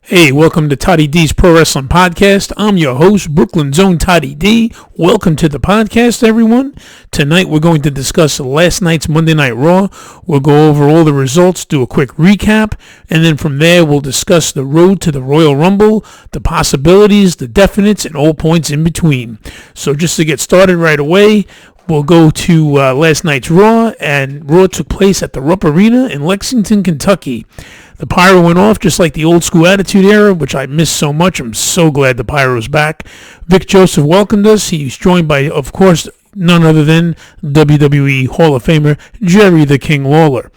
Hey, welcome to Toddy D's Pro Wrestling Podcast. I'm your host, Brooklyn's own Toddy D. Welcome to the podcast, everyone. Tonight we're going to discuss last night's Monday Night Raw. We'll go over all the results, do a quick recap, and then from there we'll discuss the road to the Royal Rumble, the possibilities, the definites, and all points in between. So just to get started right away, we'll go to last night's Raw, and Raw took place at the Rupp Arena in Lexington, Kentucky. The Pyro went off just like the old school Attitude Era, which I miss so much. I'm so glad the Pyro's back. Vic Joseph welcomed us. He was joined by, of course, none other than WWE Hall of Famer Jerry the King Lawler.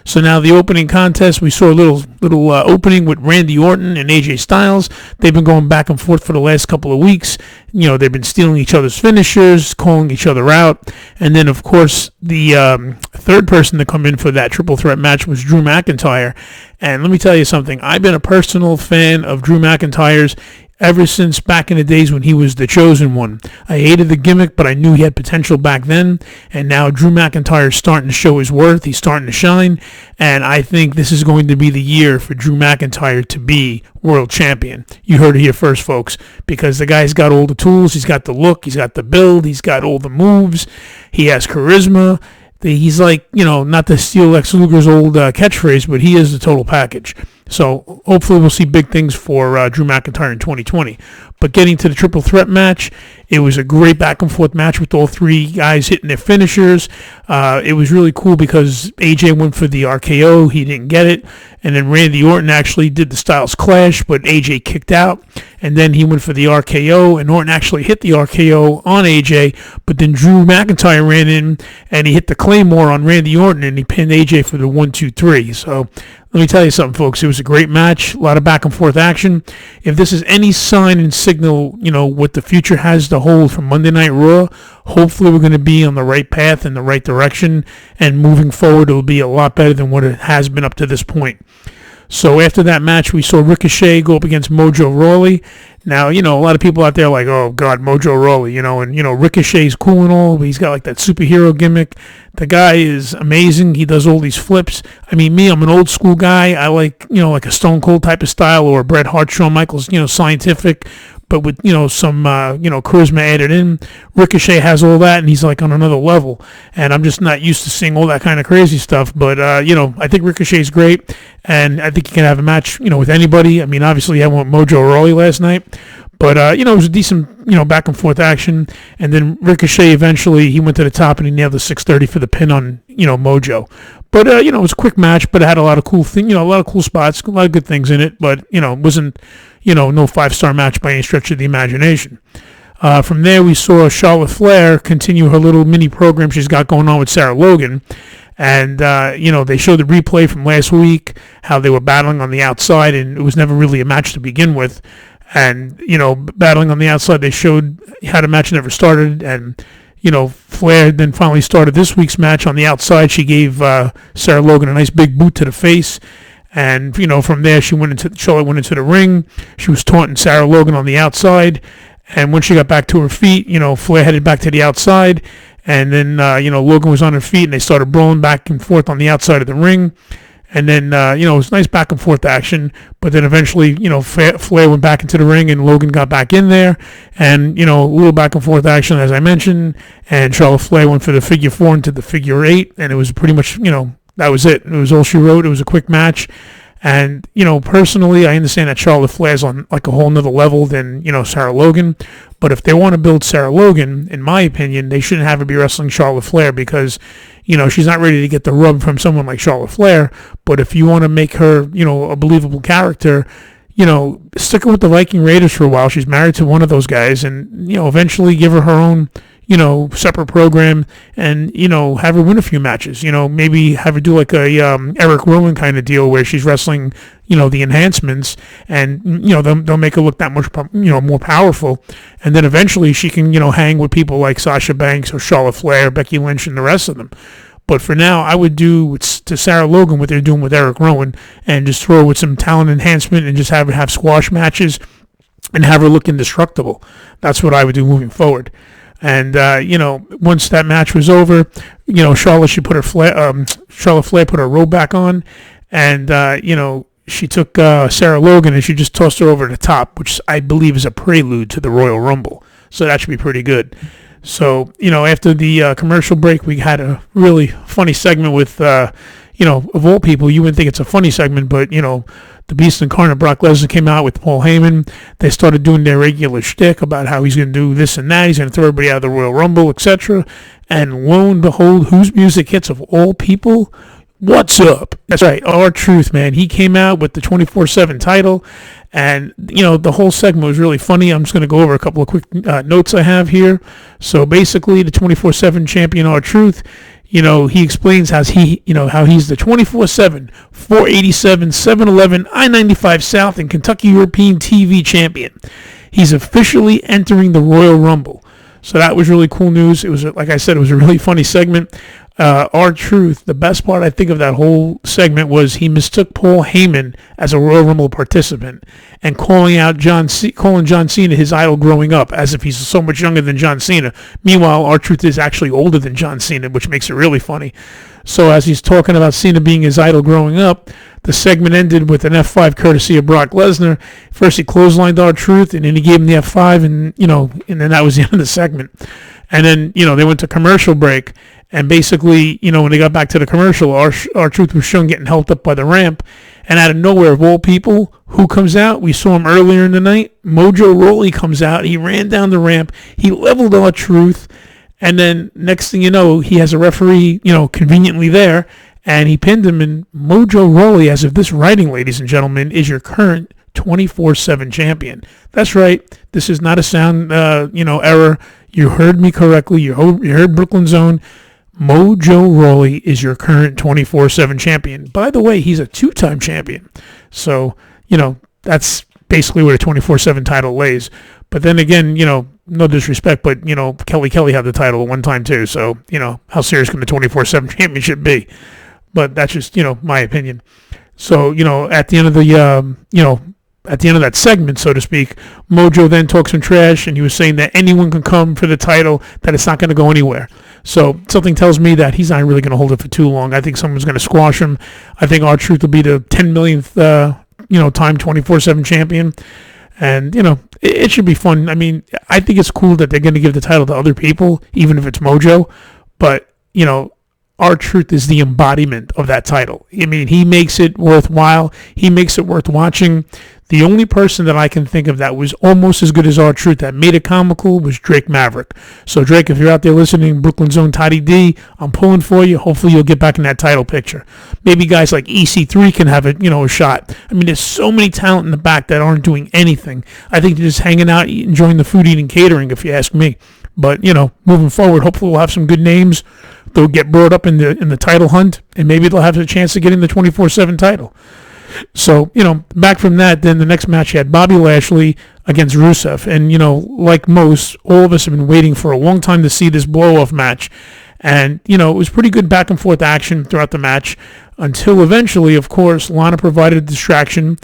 So now the opening contest, we saw a little opening with Randy Orton and AJ Styles. They've been going back and forth for the last couple of weeks. You know, they've been stealing each other's finishers, calling each other out. And then, of course, the third person to come in for that triple threat match was Drew McIntyre. And let me tell you something. I've been a personal fan of Drew McIntyre's ever since back in the days when he was the chosen one. I hated the gimmick, but I knew he had potential back then. And now Drew McIntyre is starting to show his worth. He's starting to shine. And I think this is going to be the year for Drew McIntyre to be world champion. You heard it here first, folks, because the guy's got all the tools. He's got the look. He's got the build. He's got all the moves. He has charisma. He's like, you know, not to steal Lex Luger's old catchphrase, but he is the total package. So hopefully we'll see big things for Drew McIntyre in 2020. But getting to the triple threat match, it was a great back and forth match with all three guys hitting their finishers. It was really cool because AJ went for the RKO. He didn't get it. And then Randy Orton actually did the Styles Clash, but AJ kicked out. And then he went for the RKO, and Orton actually hit the RKO on AJ. But then Drew McIntyre ran in, and he hit the Claymore on Randy Orton, and he pinned AJ for the 1-2-3. So let me tell you something, folks. It was a great match, a lot of back and forth action. If this is any sign and signal, you know, what the future has to hold for Monday Night Raw, hopefully we're going to be on the right path in the right direction, and moving forward, it'll be a lot better than what it has been up to this point. So after that match, we saw Ricochet go up against Mojo Rawley. Now, you know, a lot of people out there are like, oh, God, Mojo Rawley, you know, and, you know, Ricochet's cool and all, but he's got like that superhero gimmick. The guy is amazing. He does all these flips. I mean, me, I'm an old school guy. I like, you know, like a Stone Cold type of style, or Bret Hart, Shawn Michaels, you know, scientific, but with, you know, some, you know, charisma added in. Ricochet has all that, and he's like on another level. And I'm just not used to seeing all that kind of crazy stuff. But, you know, I think Ricochet's great, and I think he can have a match, you know, with anybody. I mean, obviously, I went Mojo Rawley last night. But, you know, it was a decent, you know, back and forth action. And then Ricochet eventually, he went to the top and he nailed the 630 for the pin on, you know, Mojo. But, you know, it was a quick match, but it had a lot of cool things, you know, a lot of cool spots, a lot of good things in it. But, you know, it wasn't, you know, no 5-star match by any stretch of the imagination. From there, we saw Charlotte Flair continue her little mini program she's got going on with Sarah Logan. And, you know, they showed the replay from last week, how they were battling on the outside, and it was never really a match to begin with. And, you know, battling on the outside, they showed how the match never started. And, you know, Flair then finally started this week's match on the outside. She gave Sarah Logan a nice big boot to the face. And, you know, from there, Charlotte went into the ring. She was taunting Sarah Logan on the outside. And when she got back to her feet, you know, Flair headed back to the outside. And then, you know, Logan was on her feet, and they started brawling back and forth on the outside of the ring. And then, you know, it was nice back and forth action. But then eventually, you know, Flair went back into the ring and Logan got back in there. And, you know, a little back and forth action, as I mentioned. And Charlotte Flair went for the figure 4 into the figure 8. And it was pretty much, you know, that was it. It was all she wrote. It was a quick match. And, you know, personally, I understand that Charlotte Flair's on like a whole nother level than, you know, Sarah Logan. But if they want to build Sarah Logan, in my opinion, they shouldn't have her be wrestling Charlotte Flair because, you know, she's not ready to get the rub from someone like Charlotte Flair. But if you want to make her, you know, a believable character, you know, stick her with the Viking Raiders for a while. She's married to one of those guys, and, you know, eventually give her own, you know, separate program, and, you know, have her win a few matches. You know, maybe have her do like a Eric Rowan kind of deal where she's wrestling, you know, the enhancements, and, you know, they'll make her look that much, you know, more powerful. And then eventually she can, you know, hang with people like Sasha Banks or Charlotte Flair, Becky Lynch, and the rest of them. But for now, I would do to Sarah Logan what they're doing with Eric Rowan, and just throw her with some talent enhancement and just have her have squash matches and have her look indestructible. That's what I would do moving forward. And, you know, once that match was over, you know, Charlotte Flair put her robe back on. And, you know, she took Sarah Logan and she just tossed her over the top, which I believe is a prelude to the Royal Rumble. So that should be pretty good. So, after the commercial break, we had a really funny segment with, of all people, you wouldn't think it's a funny segment, but, the Beast Incarnate Brock Lesnar came out with Paul Heyman. They started doing their regular shtick about how he's going to do this and that. He's going to throw everybody out of the Royal Rumble, etc. And lo and behold, whose music hits of all people? What's up? That's right, R-Truth, man. He came out with the 24/7 title, and, the whole segment was really funny. I'm just going to go over a couple of quick notes I have here. So basically, the 24/7 champion R-Truth, he explains how he's the 24/7, 487, 711, I-95 South, and Kentucky European TV champion. He's officially entering the Royal Rumble. So that was really cool news. It was, like I said, it was a really funny segment. R-Truth, the best part I think of that whole segment was he mistook Paul Heyman as a Royal Rumble participant and calling John Cena his idol growing up, as if he's so much younger than John Cena. Meanwhile, R-Truth is actually older than John Cena, which makes it really funny. So as he's talking about Cena being his idol growing up, the segment ended with an F5 courtesy of Brock Lesnar. First he clotheslined R-Truth, and then he gave him the F5, and then that was the end of the segment. And then, they went to commercial break. And basically, when they got back to the commercial, R-Truth was shown getting helped up by the ramp. And out of nowhere, of all people, who comes out? We saw him earlier in the night. Mojo Rawley comes out. He ran down the ramp. He leveled R-Truth. And then next thing you know, he has a referee, conveniently there. And he pinned him. And Mojo Rawley, as of this writing, ladies and gentlemen, is your current 24/7 champion. That's right. This is not a sound, error. You heard me correctly. You heard Brooklyn Zone. Mojo Rawley is your current 24/7 champion. By the way, he's a 2-time champion. So, that's basically where the 24/7 title lays. But then again, no disrespect, but, Kelly had the title at one time too. So, how serious can the 24/7 championship be? But that's just, my opinion. So, at the end of at the end of that segment, so to speak, Mojo then talked some trash, and he was saying that anyone can come for the title, that it's not going to go anywhere. So something tells me that he's not really going to hold it for too long. I think someone's going to squash him. I think R-Truth will be the 10 millionth, time 24/7 champion. And, it should be fun. I mean, I think it's cool that they're going to give the title to other people, even if it's Mojo. But, R-Truth is the embodiment of that title. I mean, he makes it worthwhile. He makes it worth watching. The only person that I can think of that was almost as good as R-Truth that made it comical was Drake Maverick. So, Drake, if you're out there listening, Brooklyn Zone Toddy D, I'm pulling for you. Hopefully you'll get back in that title picture. Maybe guys like EC3 can have a shot. I mean, there's so many talent in the back that aren't doing anything. I think they're just hanging out, enjoying the food, eating, catering, if you ask me. But, moving forward, hopefully we'll have some good names. They'll get brought up in the title hunt, and maybe they'll have a chance of getting the 24/7 title. So, back from that, then the next match you had Bobby Lashley against Rusev. And, like most, all of us have been waiting for a long time to see this blow-off match. And, it was pretty good back and forth action throughout the match until eventually, of course, Lana provided a distraction.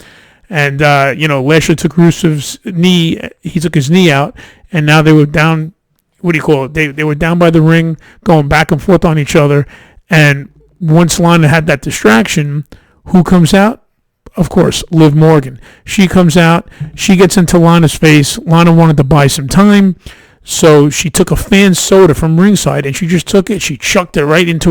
And, Lashley took Rusev's knee. He took his knee out, and now they were down. What do you call it? They were down by the ring, going back and forth on each other. And once Lana had that distraction, who comes out? Of course, Liv Morgan. She comes out. She gets into Lana's face. Lana wanted to buy some time, so she took a fan soda from ringside, and she just took it. She chucked it right into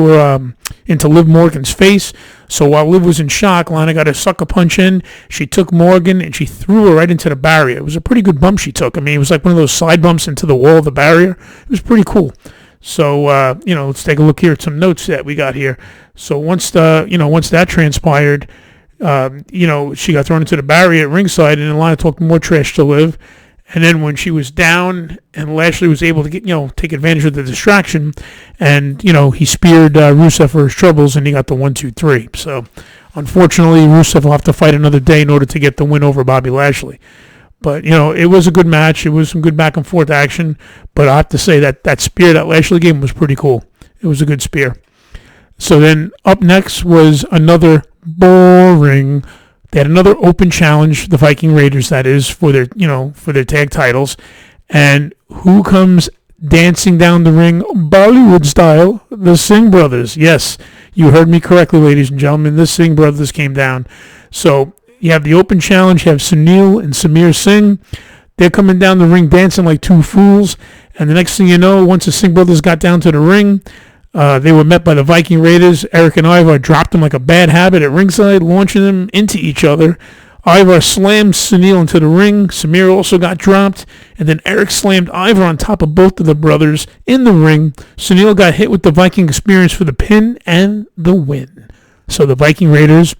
Liv Morgan's face. So while Liv was in shock, Lana got a sucker punch in. She took Morgan, and she threw her right into the barrier. It was a pretty good bump she took. I mean, it was like one of those side bumps into the wall of the barrier. It was pretty cool. So, let's take a look here at some notes that we got here. So once that transpired, she got thrown into the barrier at ringside, and then Lana talked more trash to Liv. And then when she was down and Lashley was able to take advantage of the distraction, and, he speared Rusev for his troubles, and he got the 1, 2, 3. So, unfortunately, Rusev will have to fight another day in order to get the win over Bobby Lashley. But, it was a good match. It was some good back and forth action. But I have to say that spear that Lashley gave him was pretty cool. It was a good spear. So then up next was another boring. They had another open challenge, the Viking Raiders, that is, for their tag titles. And who comes dancing down the ring, Bollywood style? The Singh brothers. Yes, you heard me correctly, ladies and gentlemen. The Singh brothers came down. So you have the open challenge. You have Sunil and Samir Singh. They're coming down the ring dancing like two fools. And the next thing you know, once the Singh brothers got down to the ring, they were met by the Viking Raiders. Eric and Ivar dropped them like a bad habit at ringside, launching them into each other. Ivar slammed Sunil into the ring. Samir also got dropped. And then Eric slammed Ivar on top of both of the brothers in the ring. Sunil got hit with the Viking Experience for the pin and the win. So the Viking Raiders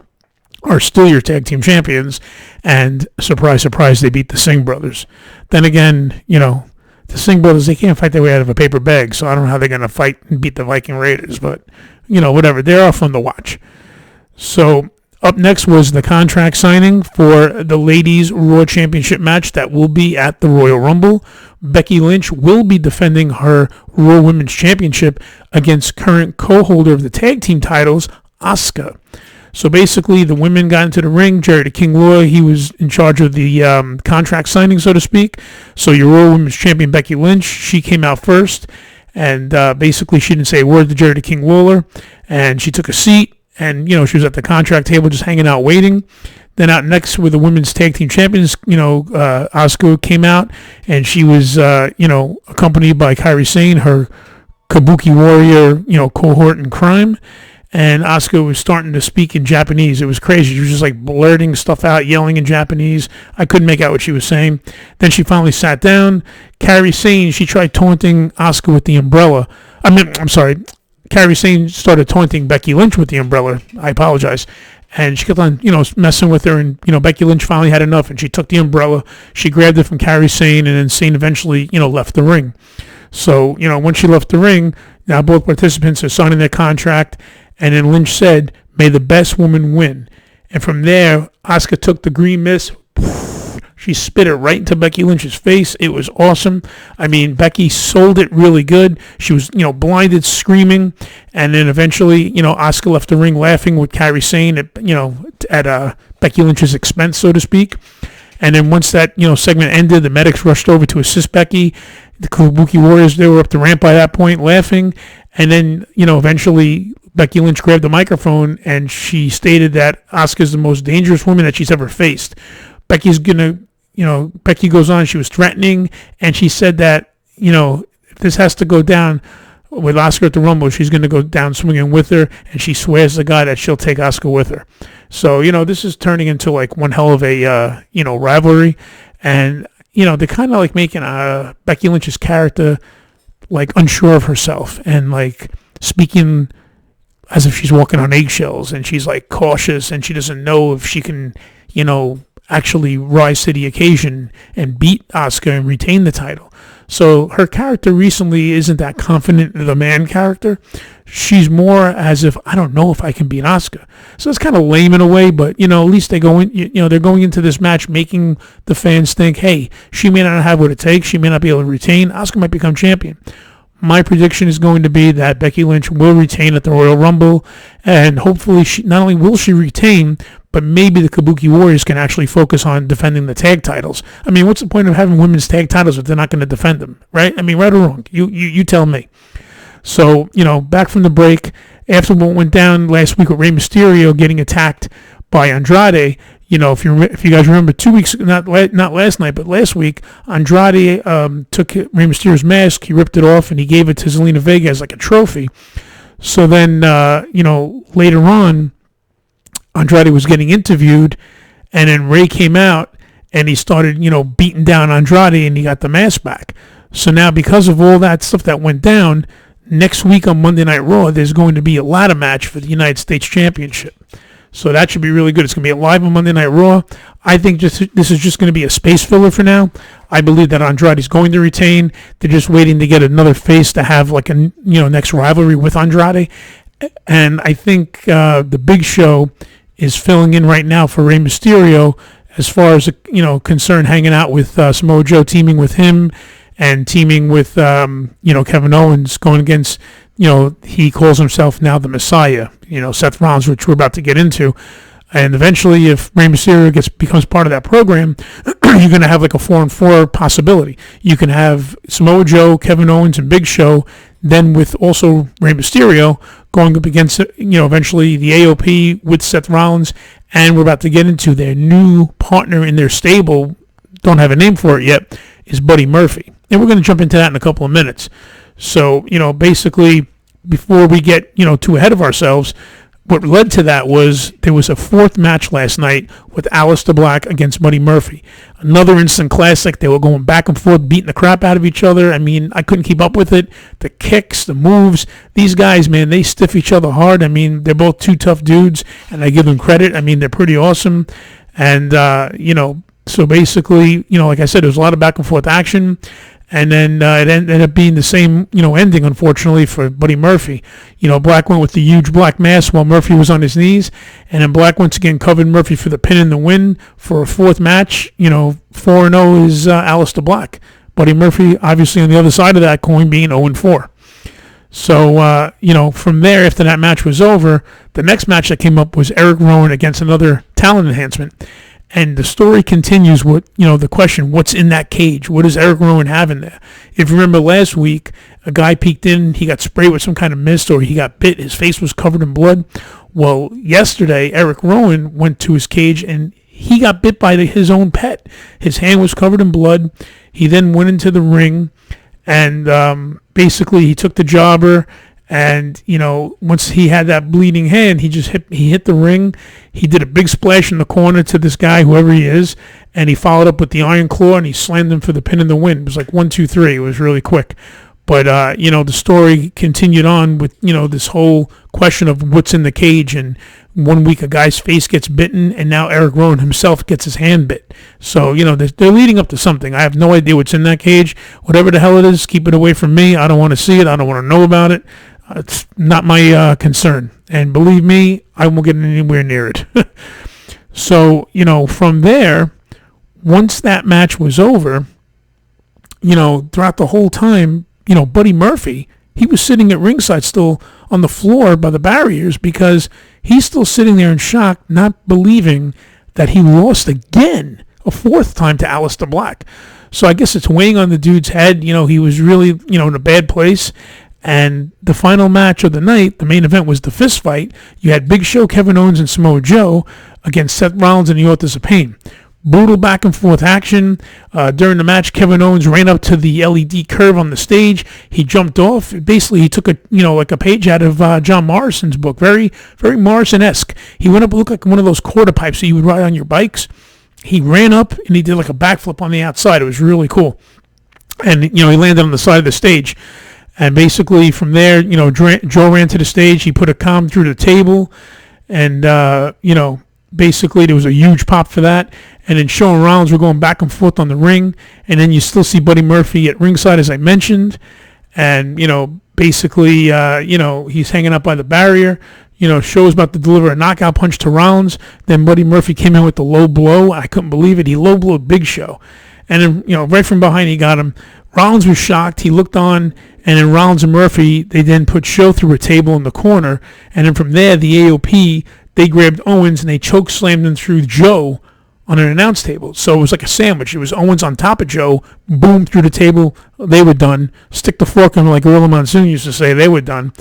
are still your tag team champions. And surprise, surprise, they beat the Singh brothers. Then again, the Singh brothers, they can't fight their way out of a paper bag. So I don't know how they're going to fight and beat the Viking Raiders. But, whatever. They're all fun to watch. So up next was the contract signing for the Ladies Raw Championship match that will be at the Royal Rumble. Becky Lynch will be defending her Raw Women's Championship against current co-holder of the tag team titles, Asuka. So basically, the women got into the ring. Jerry the King Lawler, he was in charge of the contract signing, so to speak. So your Raw Women's Champion, Becky Lynch, she came out first. And basically, she didn't say a word to Jerry the King Lawler. And she took a seat. And, she was at the contract table just hanging out waiting. Then out next were the women's tag team champions. Asuka came out. And she was, accompanied by Kairi Sane, her Kabuki warrior, cohort in crime. And Asuka was starting to speak in Japanese. It was crazy. She was just like blurting stuff out, yelling in Japanese. I couldn't make out what she was saying. Then she finally sat down. Kairi Sane, she tried taunting Asuka with the umbrella. Kairi Sane started taunting Becky Lynch with the umbrella. I apologize. And she kept on, messing with her. And, Becky Lynch finally had enough. And she took the umbrella. She grabbed it from Kairi Sane. And then Sane eventually, left the ring. So, when she left the ring, now both participants are signing their contract. And then Lynch said, "May the best woman win." And from there, Asuka took the green mist. She spit it right into Becky Lynch's face. It was awesome. I mean, Becky sold it really good. She was, blinded, screaming. And then eventually, Asuka left the ring laughing with Kairi Sane at Becky Lynch's expense, so to speak. And then once that, segment ended, the medics rushed over to assist Becky. The Kabuki Warriors, they were up the ramp by that point laughing. And then, eventually Becky Lynch grabbed the microphone and she stated that Asuka is the most dangerous woman that she's ever faced. Becky goes on, she was threatening, and she said that, if this has to go down with Asuka at the Rumble, she's going to go down swinging with her, and she swears to God that she'll take Asuka with her. So, this is turning into like one hell of a, rivalry, and, they're kind of like making Becky Lynch's character like unsure of herself and like speaking as if she's walking on eggshells, and she's like cautious, and she doesn't know if she can, actually rise to the occasion and beat Asuka and retain the title. So her character recently isn't that confident in the man character. She's more as if, I don't know if I can beat Asuka. So it's kind of lame in a way, but, at least they go in, they're going into this match making the fans think, hey, she may not have what it takes. She may not be able to retain. Asuka might become champion. My prediction is going to be that Becky Lynch will retain at the Royal Rumble, and hopefully not only will she retain, but maybe the Kabuki Warriors can actually focus on defending the tag titles. I mean, what's the point of having women's tag titles if they're not going to defend them, right? I mean, right or wrong? You tell me. So, back from the break, after what went down last week with Rey Mysterio getting attacked by Andrade, if you guys remember 2 weeks, not last night, but last week, Andrade took Rey Mysterio's mask, he ripped it off, and he gave it to Zelina Vega as like a trophy. So then, later on, Andrade was getting interviewed, and then Rey came out, and he started, beating down Andrade, and he got the mask back. So now, because of all that stuff that went down, next week on Monday Night Raw, there's going to be a ladder match for the United States Championship. So that should be really good. It's going to be live on Monday Night Raw. I think this is just going to be a space filler for now. I believe that Andrade's going to retain. They're just waiting to get another face to have like a next rivalry with Andrade. And I think the Big Show is filling in right now for Rey Mysterio as far as concerned, hanging out with Samoa Joe, teaming with him, and teaming with Kevin Owens, going against he calls himself now the Messiah, Seth Rollins, which we're about to get into. And eventually, if Rey Mysterio becomes part of that program, you're going to have like a 4-on-4 possibility. You can have Samoa Joe, Kevin Owens, and Big Show Then with also Rey Mysterio going up against, eventually the AOP with Seth Rollins, and we're about to get into their new partner in their stable, don't have a name for it yet, is Buddy Murphy. And we're going to jump into that in a couple of minutes. So, basically, before we get, too ahead of ourselves, what led to that was there was a fourth match last night with Aleister Black against Buddy Murphy. Another instant classic. They were going back and forth, beating the crap out of each other. I mean, I couldn't keep up with it. The kicks, the moves. These guys, man, they stiff each other hard. I mean, they're both two tough dudes, and I give them credit. I mean, they're pretty awesome. And, so basically, like I said, there was a lot of back and forth action. And then it ended up being the same, ending, unfortunately, for Buddy Murphy. Black went with the huge black mask while Murphy was on his knees. And then Black once again covered Murphy for the pin and the win for a fourth match. 4-0 is Aleister Black. Buddy Murphy, obviously, on the other side of that coin, being 0-4. So, from there, after that match was over, the next match that came up was Eric Rowan against another talent enhancement. And the story continues with, the question, what's in that cage? What does Eric Rowan have in there? If you remember last week, a guy peeked in, he got sprayed with some kind of mist, or he got bit, his face was covered in blood. Well, yesterday, Eric Rowan went to his cage, and he got bit by his own pet. His hand was covered in blood. He then went into the ring, and basically he took the jobber. And, once he had that bleeding hand, he hit the ring. He did a big splash in the corner to this guy, whoever he is, and he followed up with the Iron Claw, and he slammed him for the pin in the win. It was like 1, 2, 3. It was really quick. But, the story continued on with, this whole question of what's in the cage. And 1 week a guy's face gets bitten, and now Eric Rowan himself gets his hand bit. So, they're leading up to something. I have no idea what's in that cage. Whatever the hell it is, keep it away from me. I don't want to see it. I don't want to know about it. It's not my concern. And believe me, I won't get anywhere near it. So, from there, once that match was over, throughout the whole time, Buddy Murphy, he was sitting at ringside still on the floor by the barriers because he's still sitting there in shock, not believing that he lost again, a fourth time to Aleister Black. So I guess it's weighing on the dude's head. He was really, in a bad place. And the final match of the night, the main event, was the fist fight. You had Big Show, Kevin Owens, and Samoa Joe against Seth Rollins and the Authors of Pain. Brutal back and forth action. During the match, Kevin Owens ran up to the LED curve on the stage. He jumped off. Basically, he took a page out of John Morrison's book. Very, very Morrison-esque. He went up, looked like one of those quarter pipes that you would ride on your bikes. He ran up and he did like a backflip on the outside. It was really cool. And, he landed on the side of the stage. And basically from there, Joe ran to the stage. He put a comm through the table. And, basically there was a huge pop for that. And then Shawn and Rollins were going back and forth on the ring. And then you still see Buddy Murphy at ringside, as I mentioned. And, basically, he's hanging up by the barrier. Show's about to deliver a knockout punch to Rollins. Then Buddy Murphy came in with the low blow. I couldn't believe it. He low blowed Big Show. And then, right from behind, he got him. Rollins was shocked. He looked on, and then Rollins and Murphy, they then put Show through a table in the corner. And then from there, the AOP, they grabbed Owens, and they choke slammed him through Joe on an announce table. So it was like a sandwich. It was Owens on top of Joe, boom, through the table. They were done. Stick the fork in, like Gorilla Monsoon used to say. They were done.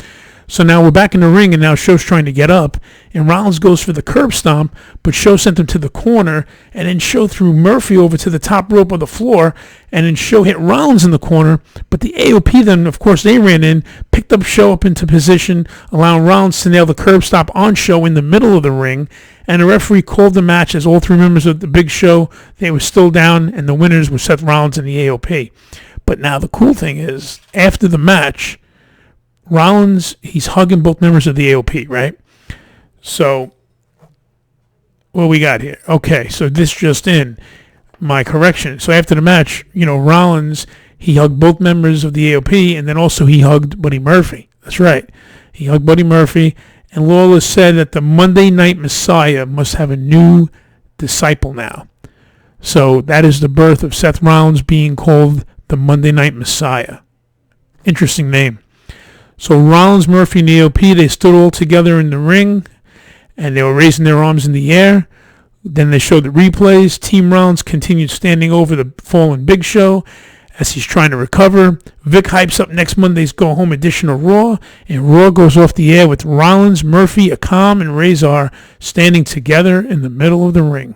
So now we're back in the ring, and now Show's trying to get up, and Rollins goes for the curb stomp, but Show sent him to the corner, and then Show threw Murphy over to the top rope of the floor, and then Show hit Rollins in the corner, but the AOP then, of course, they ran in, picked up Show up into position, allowing Rollins to nail the curb stomp on Show in the middle of the ring, and the referee called the match as all three members of the Big Show, they were still down, and the winners were Seth Rollins and the AOP. But now the cool thing is, after the match, Rollins, he's hugging both members of the AOP, right? So, what we got here? Okay, so this just in. My correction. So after the match, Rollins, he hugged both members of the AOP, and then also he hugged Buddy Murphy. That's right. He hugged Buddy Murphy, and Lawler said that the Monday Night Messiah must have a new disciple now. So that is the birth of Seth Rollins being called the Monday Night Messiah. Interesting name. So Rollins, Murphy, and AOP, they stood all together in the ring, and they were raising their arms in the air. Then they showed the replays. Team Rollins continued standing over the fallen Big Show, as he's trying to recover. Vic hypes up next Monday's Go Home edition of Raw, and Raw goes off the air with Rollins, Murphy, Akam, and Razor standing together in the middle of the ring.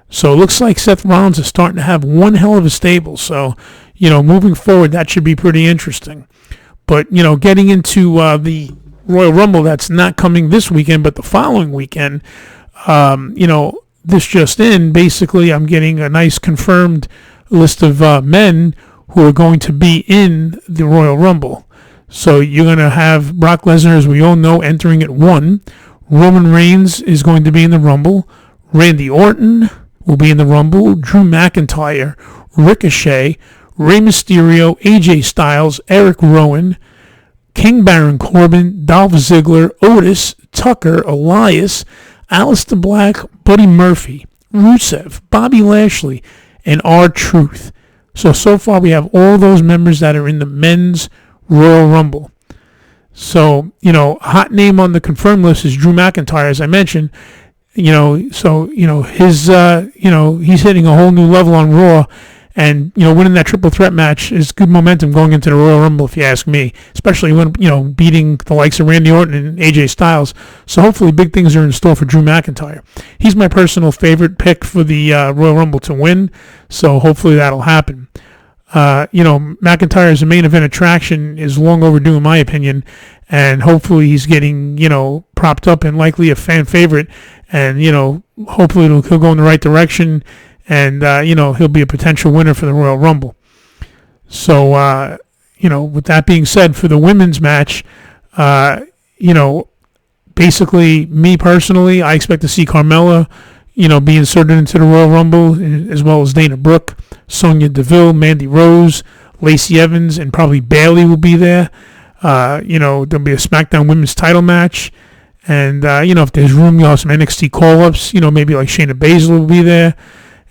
So it looks like Seth Rollins is starting to have one hell of a stable. So, moving forward, that should be pretty interesting. But, getting into the Royal Rumble that's not coming this weekend, but the following weekend, this just in, basically I'm getting a nice confirmed list of men who are going to be in the Royal Rumble. So you're going to have Brock Lesnar, as we all know, entering at 1. Roman Reigns is going to be in the Rumble. Randy Orton will be in the Rumble. Drew McIntyre, Ricochet, Rey Mysterio, AJ Styles, Eric Rowan, King Baron Corbin, Dolph Ziggler, Otis, Tucker, Elias, Aleister Black, Buddy Murphy, Rusev, Bobby Lashley, and R-Truth. So far we have all those members that are in the men's Royal Rumble. So, a hot name on the confirmed list is Drew McIntyre, as I mentioned. He's hitting a whole new level on Raw. And, winning that triple threat match is good momentum going into the Royal Rumble, if you ask me, especially when, beating the likes of Randy Orton and AJ Styles. So hopefully big things are in store for Drew McIntyre. He's my personal favorite pick for the Royal Rumble to win, so hopefully that'll happen. McIntyre as a main event attraction is long overdue, in my opinion, and hopefully he's getting, propped up and likely a fan favorite, and, hopefully he'll go in the right direction. And, he'll be a potential winner for the Royal Rumble. So, with that being said, for the women's match, basically, me personally, I expect to see Carmella, be inserted into the Royal Rumble, as well as Dana Brooke, Sonya Deville, Mandy Rose, Lacey Evans, and probably Bayley will be there. There'll be a SmackDown women's title match. And, if there's room, you'll have some NXT call-ups, maybe like Shayna Baszler will be there.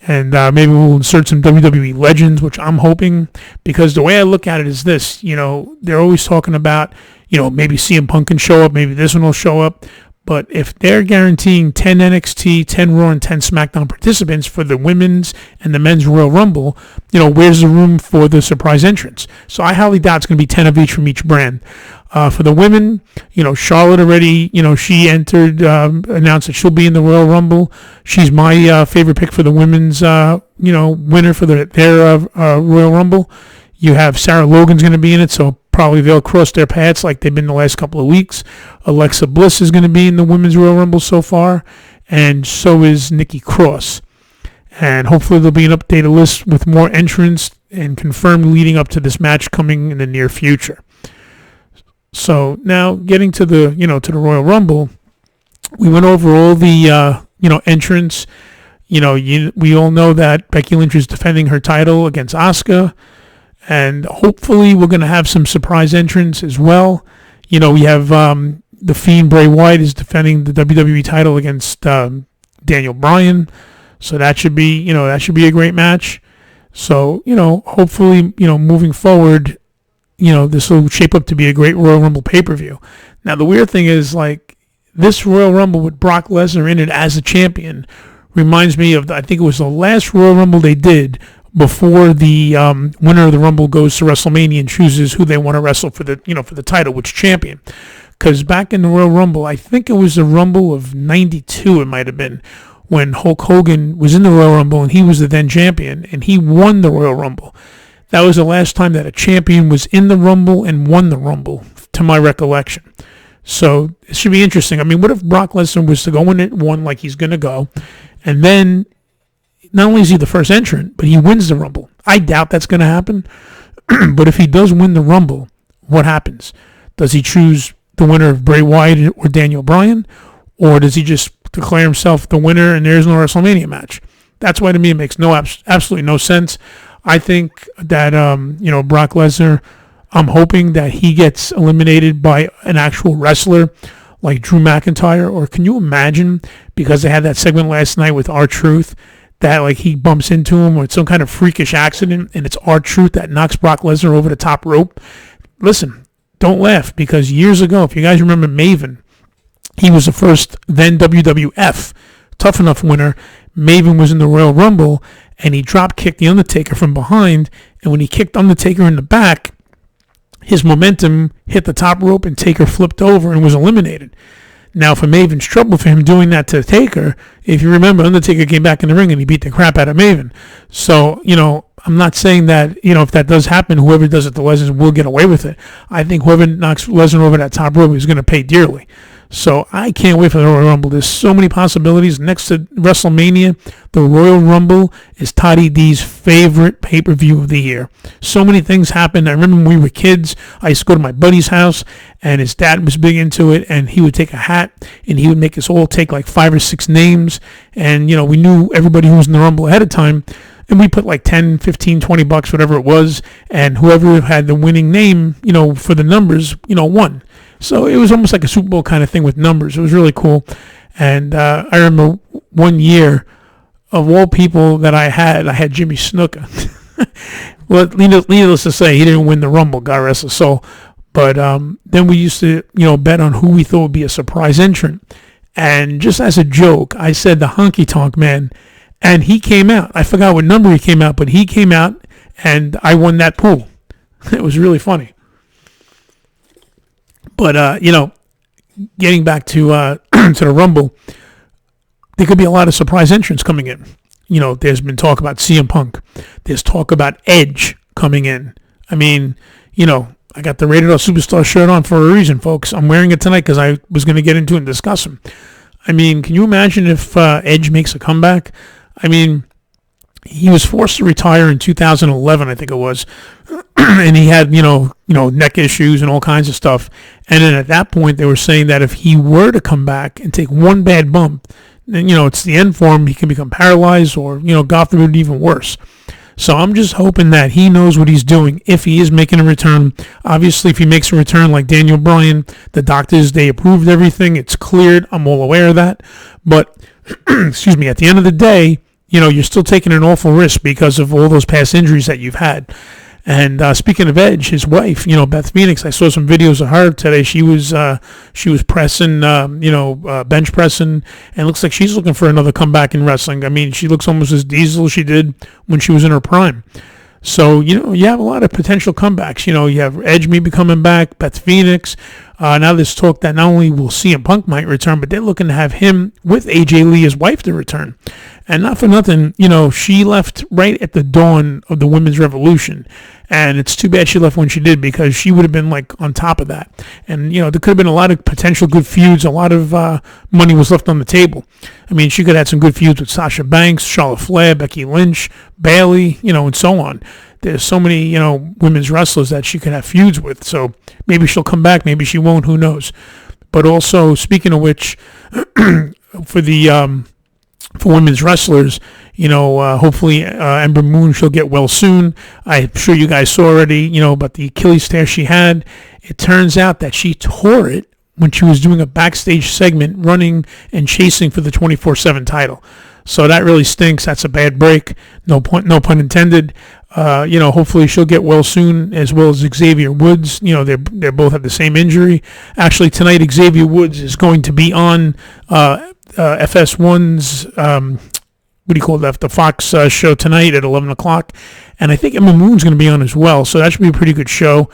And maybe we'll insert some WWE legends, which I'm hoping, because the way I look at it is this, they're always talking about, maybe CM Punk can show up, maybe this one will show up. But if they're guaranteeing 10 NXT, 10 Raw, and 10 SmackDown participants for the women's and the men's Royal Rumble, where's the room for the surprise entrance? So I highly doubt it's going to be 10 of each from each brand. For the women, Charlotte already, she entered, announced that she'll be in the Royal Rumble. She's my favorite pick for the women's, winner for their Royal Rumble. You have Sarah Logan's going to be in it, so probably they'll cross their paths like they've been the last couple of weeks. Alexa Bliss is going to be in the women's Royal Rumble so far, and so is Nikki Cross. And hopefully there'll be an updated list with more entrants and confirmed leading up to this match coming in the near future. So now getting to the, to the Royal Rumble, we went over all the, entrants. We all know that Becky Lynch is defending her title against Asuka, and hopefully we're going to have some surprise entrants as well. We have the Fiend Bray Wyatt is defending the WWE title against Daniel Bryan, so that should be, a great match. So, hopefully, moving forward, this will shape up to be a great Royal Rumble pay-per-view. Now, the weird thing is, this Royal Rumble with Brock Lesnar in it as a champion reminds me of, I think it was the last Royal Rumble they did before the winner of the Rumble goes to WrestleMania and chooses who they want to wrestle for the, for the title, which champion. Because back in the Royal Rumble, I think it was the Rumble of 92, it might have been, when Hulk Hogan was in the Royal Rumble and he was the then champion, and he won the Royal Rumble. That was the last time that a champion was in the Rumble and won the Rumble, to my recollection. So it should be interesting. I mean, what if Brock Lesnar was to go in at 1 like he's going to go, and then not only is he the first entrant, but he wins the Rumble? I doubt that's going to happen. But if he does win the Rumble, what happens? Does he choose the winner of Bray Wyatt or Daniel Bryan? Or does he just declare himself the winner and there's no WrestleMania match? That's why to me it makes absolutely no sense. I think that, Brock Lesnar, I'm hoping that he gets eliminated by an actual wrestler like Drew McIntyre. Or can you imagine, because they had that segment last night with R-Truth, that he bumps into him or it's some kind of freakish accident and it's R-Truth that knocks Brock Lesnar over the top rope? Listen, don't laugh, because years ago, if you guys remember Maven, he was the first then WWF Tough Enough winner. Maven was in the Royal Rumble, and he drop kicked The Undertaker from behind, And when he kicked Undertaker in the back, his momentum hit the top rope and Taker flipped over and was eliminated. Now, for Maven's trouble for him doing that to Taker, if you remember, Undertaker came back in the ring and he beat the crap out of Maven. So, I'm not saying that, if that does happen, whoever does it to Lesnar will get away with it. I think whoever knocks Lesnar over that top rope is going to pay dearly. So I can't wait for the Royal Rumble. There's so many possibilities. Next to WrestleMania, the Royal Rumble is Toddy D's favorite pay-per-view of the year. So many things happened. I remember when we were kids, I used to go to my buddy's house, and his dad was big into it, and he would take a hat, and he would make us all take like 5 or 6 names, and, we knew everybody who was in the Rumble ahead of time, and we put like 10, 15, 20 bucks, whatever it was, and whoever had the winning name, for the numbers, won. So it was almost like a Super Bowl kind of thing with numbers. It was really cool. And I remember one year, of all people that I had Jimmy Snuka. Well, needless to say, he didn't win the Rumble, God rest his soul. But then we used to, bet on who we thought would be a surprise entrant. And just as a joke, I said the Honky Tonk Man. And he came out. I forgot what number he came out, but he came out, and I won that pool. It was really funny. But, getting back to to the Rumble, there could be a lot of surprise entrants coming in. There's been talk about CM Punk. There's talk about Edge coming in. I mean, I got the Rated R Superstar shirt on for a reason, folks. I'm wearing it tonight because I was going to get into it and discuss him. I mean, can you imagine if Edge makes a comeback? I mean, he was forced to retire in 2011, I think it was, and he had, neck issues and all kinds of stuff. And then at that point, they were saying that if he were to come back and take one bad bump, then, it's the end for him. He can become paralyzed or, God forbid, even worse. So I'm just hoping that he knows what he's doing if he is making a return. Obviously, if he makes a return like Daniel Bryan, the doctors, they approved everything. It's cleared. I'm all aware of that. But, excuse me, at the end of the day, you're still taking an awful risk because of all those past injuries that you've had. And speaking of Edge, his wife, Beth Phoenix, I saw some videos of her today. She was pressing, bench pressing, and looks like she's looking for another comeback in wrestling. I mean, she looks almost as diesel as she did when she was in her prime. So, you have a lot of potential comebacks. You have Edge maybe coming back, Beth Phoenix. Now there's talk that not only will CM Punk might return, but they're looking to have him with AJ Lee, his wife, to return. And not for nothing, she left right at the dawn of the women's revolution. And it's too bad she left when she did, because she would have been like on top of that. And, there could have been a lot of potential good feuds. A lot of money was left on the table. I mean, she could have had some good feuds with Sasha Banks, Charlotte Flair, Becky Lynch, Bayley, and so on. There's so many, women's wrestlers that she could have feuds with. So maybe she'll come back. Maybe she won't. Who knows? But also, speaking of which, for women's wrestlers, hopefully Ember Moon, she'll get well soon. I'm sure you guys saw already, about the Achilles tear she had. It turns out that she tore it when she was doing a backstage segment running and chasing for the 24/7 title. So that really stinks. That's a bad break. No pun intended. Hopefully she'll get well soon, as well as Xavier Woods. They both have the same injury. Actually, tonight Xavier Woods is going to be on FS1's the Fox show tonight at 11 o'clock, and I think Emma Moon's going to be on as well. So that should be a pretty good show.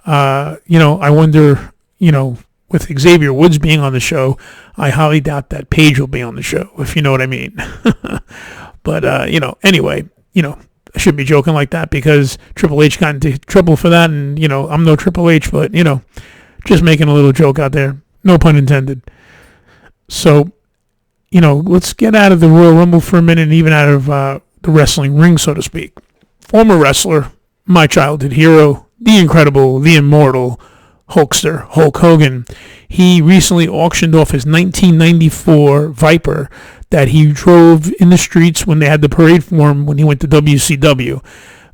I wonder, with Xavier Woods being on the show, I highly doubt that Paige will be on the show, if you know what I mean. But anyway, I shouldn't be joking like that, because Triple H got into trouble for that, and, I'm no Triple H, but, just making a little joke out there. No pun intended. So, let's get out of the Royal Rumble for a minute, and even out of the wrestling ring, so to speak. Former wrestler, my childhood hero, the incredible, the immortal Hulkster, Hulk Hogan. He recently auctioned off his 1994 Viper that he drove in the streets when they had the parade for him when he went to WCW.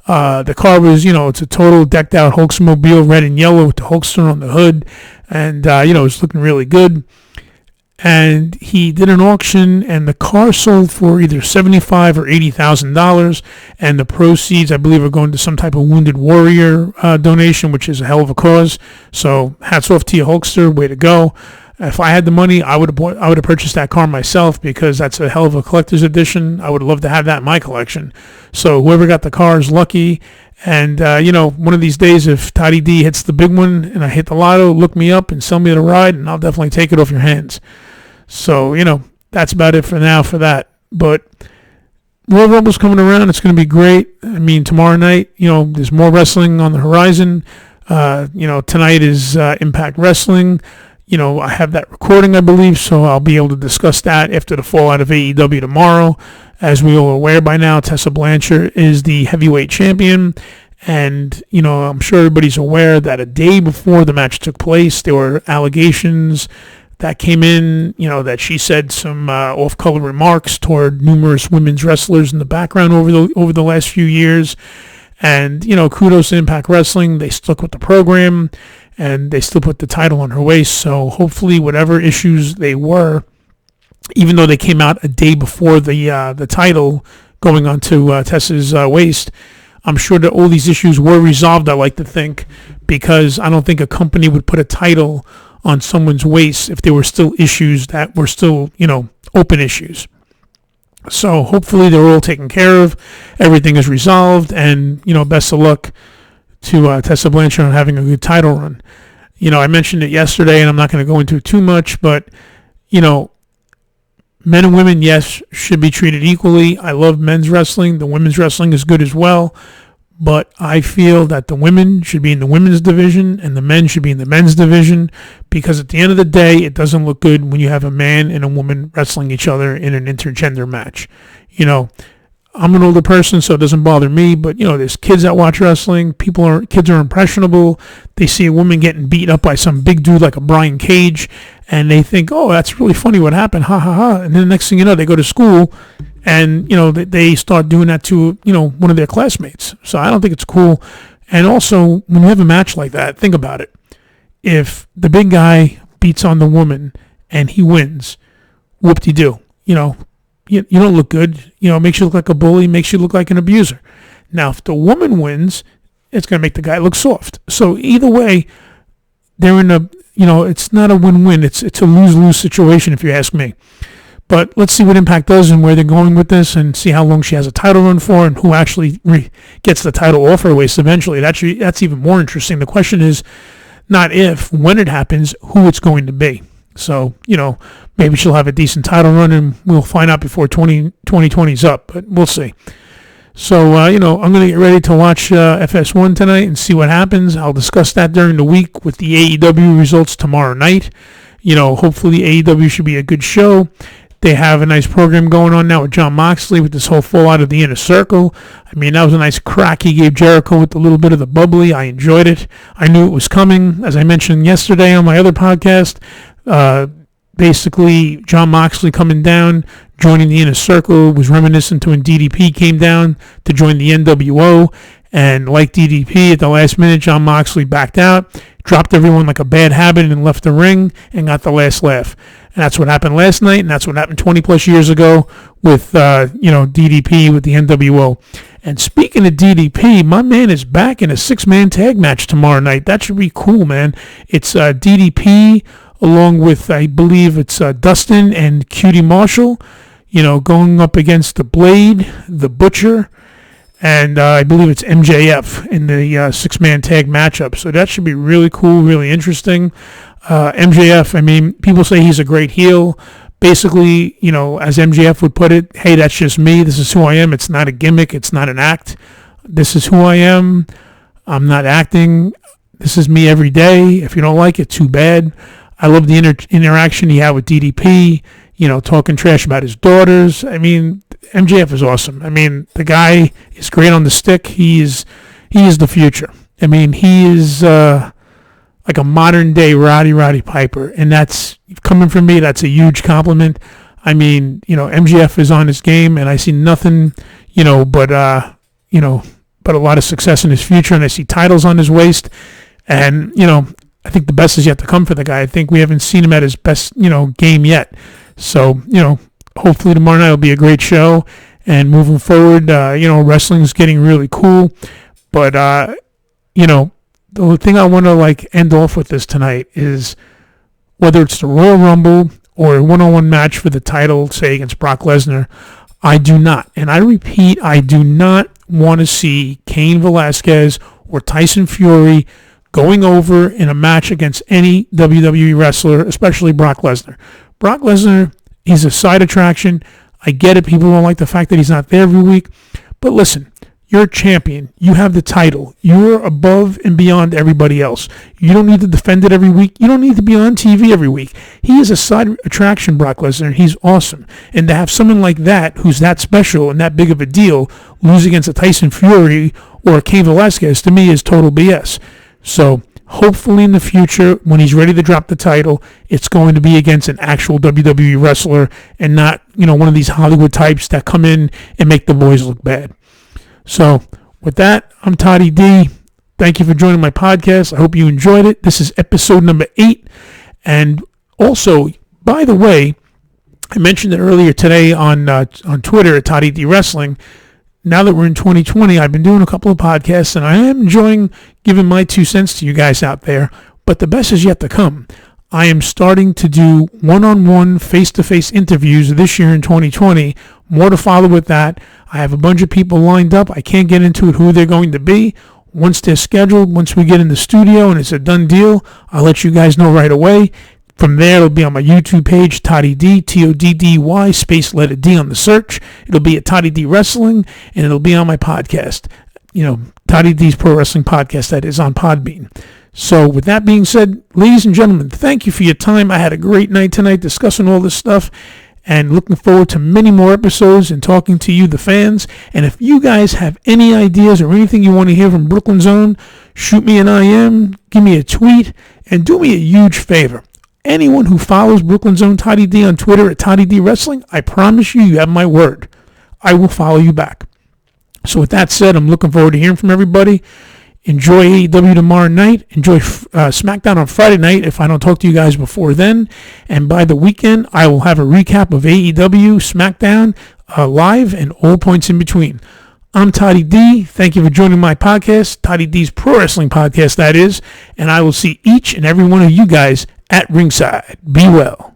The car was, it's a total decked out Hulkmobile, red and yellow with the Hulkster on the hood. And, it's looking really good. And he did an auction, and the car sold for either $75,000 or $80,000, and the proceeds, I believe, are going to some type of Wounded Warrior donation, which is a hell of a cause. So hats off to you, Hulkster, way to go. If I had the money, I would have purchased that car myself, because that's a hell of a collector's edition. I would love to have that in my collection. So whoever got the car is lucky. And, one of these days, if Toddy D hits the big one and I hit the lotto, look me up and sell me the ride, and I'll definitely take it off your hands. So, that's about it for now for that. But Royal Rumble's coming around. It's going to be great. I mean, tomorrow night, there's more wrestling on the horizon. Tonight is Impact Wrestling. I have that recording, I believe, so I'll be able to discuss that after the fallout of AEW tomorrow. As we all are aware by now, Tessa Blanchard is the heavyweight champion. And, I'm sure everybody's aware that a day before the match took place, there were allegations that came in, that she said some off-color remarks toward numerous women's wrestlers in the background over the last few years. And, kudos to Impact Wrestling. They stuck with the program, and they still put the title on her waist. So hopefully whatever issues they were, even though they came out a day before the title going onto Tessa's waist, I'm sure that all these issues were resolved, I like to think, because I don't think a company would put a title on someone's waist if there were still issues that were still, open issues. So hopefully they're all taken care of, everything is resolved, and, best of luck to Tessa Blanchard on having a good title run. I mentioned it yesterday, and I'm not going to go into it too much, but, men and women, yes, should be treated equally. I love men's wrestling. The women's wrestling is good as well. But I feel that the women should be in the women's division and the men should be in the men's division, because at the end of the day, it doesn't look good when you have a man and a woman wrestling each other in an intergender match. I'm an older person, so it doesn't bother me, but, there's kids that watch wrestling. Kids are impressionable. They see a woman getting beat up by some big dude like a Brian Cage, and they think, oh, that's really funny what happened, ha, ha, ha. And then the next thing you know, they go to school, and, they start doing that to, one of their classmates. So I don't think it's cool. And also, when you have a match like that, think about it. If the big guy beats on the woman and he wins, whoop-de-doo, you don't look good. Makes you look like a bully, makes you look like an abuser. Now, if the woman wins, it's going to make the guy look soft. So either way, they're in a, it's not a win-win. It's a lose-lose situation, if you ask me. But let's see what Impact does and where they're going with this, and see how long she has a title run for and who actually gets the title off her waist eventually. That's even more interesting. The question is not if, when it happens, who it's going to be. So, maybe she'll have a decent title run, and we'll find out before 2020's up, but we'll see. So, I'm going to get ready to watch FS1 tonight and see what happens. I'll discuss that during the week with the AEW results tomorrow night. Hopefully AEW should be a good show. They have a nice program going on now with Jon Moxley with this whole fallout of the Inner Circle. I mean, that was a nice crack he gave Jericho with a little bit of the bubbly. I enjoyed it. I knew it was coming. As I mentioned yesterday on my other podcast, basically Jon Moxley coming down, joining the Inner Circle, was reminiscent to when DDP came down to join the NWO. And like DDP, at the last minute, Jon Moxley backed out, dropped everyone like a bad habit, and left the ring and got the last laugh. And that's what happened last night, and that's what happened 20-plus years ago with, DDP with the NWO. And speaking of DDP, my man is back in a 6-man tag match tomorrow night. That should be cool, man. It's DDP along with, I believe it's Dustin and Cutie Marshall, going up against the Blade, the Butcher, and I believe it's MJF in the 6-man tag matchup. So that should be really cool, really interesting. MJF, I mean, people say he's a great heel. Basically, as MJF would put it, hey, that's just me. This is who I am. It's not a gimmick. It's not an act. This is who I am. I'm not acting. This is me every day. If you don't like it, too bad. I love the interaction he had with DDP, talking trash about his daughters. I mean, MJF is awesome. I mean, the guy is great on the stick. He is the future. I mean, he is like a modern-day Roddy Piper, and that's, coming from me, that's a huge compliment. I mean, MJF is on his game, and I see nothing, but a lot of success in his future, and I see titles on his waist, and, I think the best is yet to come for the guy. I think we haven't seen him at his best, game yet. So, hopefully tomorrow night will be a great show. And moving forward, wrestling's getting really cool. But, the thing I want to, end off with this tonight is whether it's the Royal Rumble or a one-on-one match for the title, say against Brock Lesnar. I do not. And I repeat, I do not want to see Cain Velasquez or Tyson Fury going over in a match against any WWE wrestler, especially Brock Lesnar. Brock Lesnar, he's a side attraction. I get it. People don't like the fact that he's not there every week. But listen, you're a champion. You have the title. You're above and beyond everybody else. You don't need to defend it every week. You don't need to be on TV every week. He is a side attraction, Brock Lesnar, and he's awesome. And to have someone like that, who's that special and that big of a deal, lose against a Tyson Fury or a Cain Velasquez, to me is total BS. So hopefully in the future, when he's ready to drop the title, it's going to be against an actual WWE wrestler and not, one of these Hollywood types that come in and make the boys look bad. So with that, I'm Toddy D. Thank you for joining my podcast. I hope you enjoyed it. This is episode number 8. And also, by the way, I mentioned it earlier today on Twitter at Toddy D Wrestling. Now that we're in 2020, I've been doing a couple of podcasts, and I am enjoying giving my 2 cents to you guys out there. But the best is yet to come. I am starting to do one-on-one, face-to-face interviews this year in 2020. More to follow with that. I have a bunch of people lined up. I can't get into it who they're going to be. Once they're scheduled, once we get in the studio and it's a done deal, I'll let you guys know right away. From there, it'll be on my YouTube page, Toddy D, Toddy, space letter D on the search. It'll be at Toddy D Wrestling, and it'll be on my podcast. Toddy D's Pro Wrestling Podcast, that is on Podbean. So with that being said, ladies and gentlemen, thank you for your time. I had a great night tonight discussing all this stuff and looking forward to many more episodes and talking to you, the fans. And if you guys have any ideas or anything you want to hear from Brooklyn Zone, shoot me an IM, give me a tweet, and do me a huge favor. Anyone who follows Brooklyn Zone Toddy D on Twitter at Toddy D Wrestling, I promise you have my word. I will follow you back. So with that said, I'm looking forward to hearing from everybody. Enjoy AEW tomorrow night. Enjoy SmackDown on Friday night if I don't talk to you guys before then. And by the weekend, I will have a recap of AEW, SmackDown, live, and all points in between. I'm Toddy D. Thank you for joining my podcast, Toddy D's Pro Wrestling Podcast, that is. And I will see each and every one of you guys at ringside. Be well.